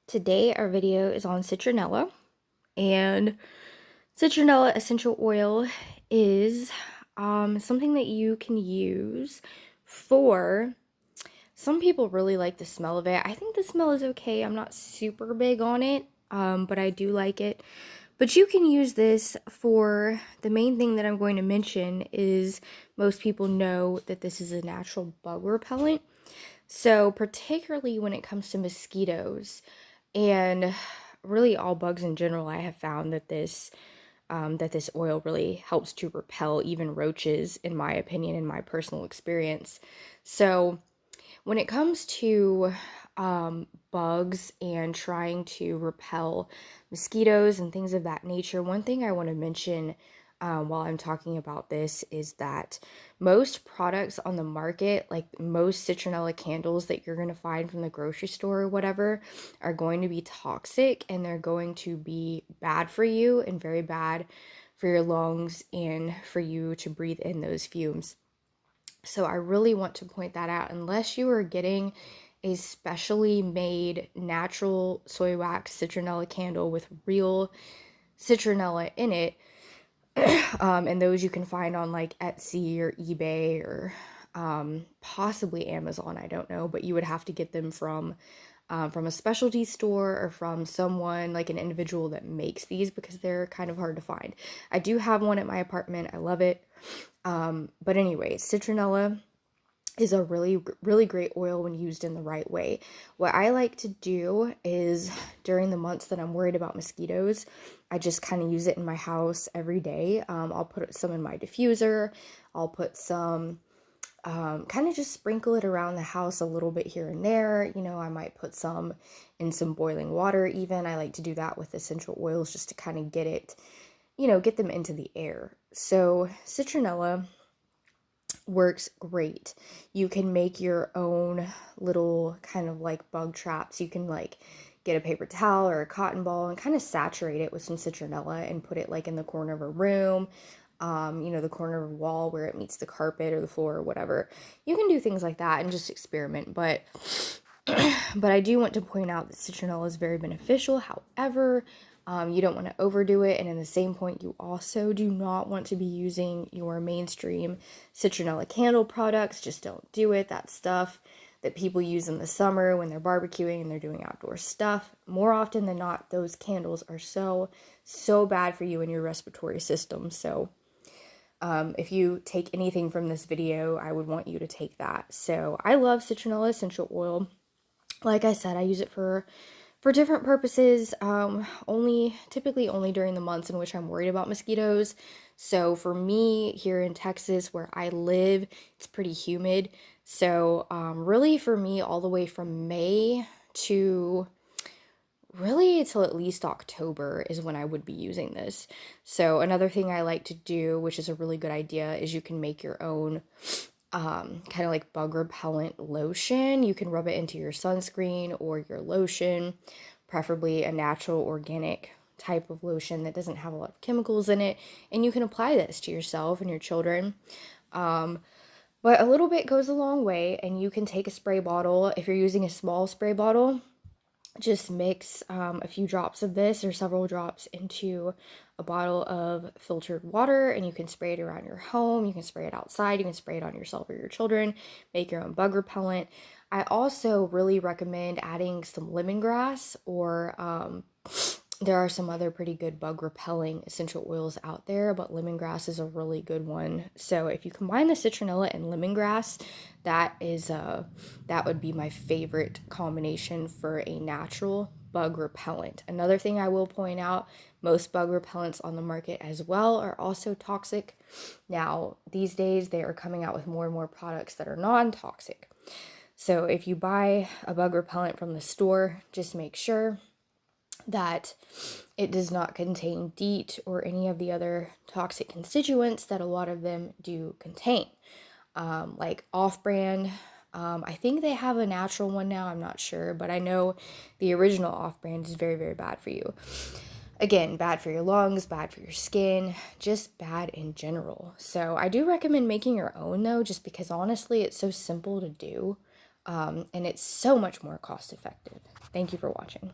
Today our video is on citronella, and citronella essential oil is something that you can use for, some people really like the smell of it. I think the smell is okay. I'm not super big on it, but I do like it. But you can use this for, the main thing that I'm going to mention is most people know that this is a natural bug repellent. So particularly when it comes to mosquitoes and really all bugs in general, I have found that this oil really helps to repel even roaches, in my opinion, in my personal experience. So when it comes to bugs and trying to repel mosquitoes and things of that nature, one thing I want to mention while I'm talking about this is that most products on the market, like most citronella candles that you're going to find from the grocery store or whatever, are going to be toxic, and they're going to be bad for you and very bad for your lungs and for you to breathe in those fumes. So I really want to point that out. Unless you are getting a specially made natural soy wax citronella candle with real citronella in it, and those you can find on like Etsy or eBay or possibly Amazon, I don't know, but you would have to get them from a specialty store or from someone like an individual that makes these, because they're kind of hard to find. I do have one at my apartment. I love it. But anyway, citronella is a really, really great oil when used in the right way. What I like to do is during the months that I'm worried about mosquitoes, I just kind of use it in my house every day. I'll put some in my diffuser. I'll put some, kind of just sprinkle it around the house a little bit here and there. You know, I might put some in some boiling water even. I like to do that with essential oils just to kind of get it, get them into the air. So citronella works great. You can make your own little kind of like bug traps. You can like get a paper towel or a cotton ball and kind of saturate it with some citronella and put it like in the corner of a room, the corner of a wall where it meets the carpet or the floor or whatever. You can do things like that and just experiment, but I do want to point out that citronella is very beneficial. However, you don't want to overdo it, and in the same point, you also do not want to be using your mainstream citronella candle products. Just don't do it. That stuff that people use in the summer when they're barbecuing and they're doing outdoor stuff, more often than not, those candles are so bad for you and your respiratory system. So if you take anything from this video, I would want you to take that. So I love citronella essential oil. Like I said, I use it for different purposes, typically only during the months in which I'm worried about mosquitoes. So for me here in Texas where I live, it's pretty humid. So really for me, all the way from May to really till at least October is when I would be using this. So another thing I like to do, which is a really good idea, is you can make your own kind of like bug repellent lotion. You can rub it into your sunscreen or your lotion, preferably a natural organic type of lotion that doesn't have a lot of chemicals in it, and you can apply this to yourself and your children. But a little bit goes a long way, and you can take a spray bottle. If you're using a small spray bottle, just mix a few drops of this or several drops into a bottle of filtered water, and you can spray it around your home. You can spray it outside. You can spray it on yourself or your children. Make your own bug repellent. I also really recommend adding some lemongrass, or there are some other pretty good bug repelling essential oils out there, but lemongrass is a really good one. So if you combine the citronella and lemongrass, that would be my favorite combination for a natural bug repellent. Another thing I will point out, most bug repellents on the market as well are also toxic. Now, these days they are coming out with more and more products that are non-toxic. So if you buy a bug repellent from the store, just make sure that it does not contain DEET or any of the other toxic constituents that a lot of them do contain. Like off-brand, I think they have a natural one now, I'm not sure, but I know the original off-brand is very, very bad for you. Again, bad for your lungs, bad for your skin, just bad in general. So I do recommend making your own though, just because honestly it's so simple to do, and it's so much more cost effective. Thank you for watching.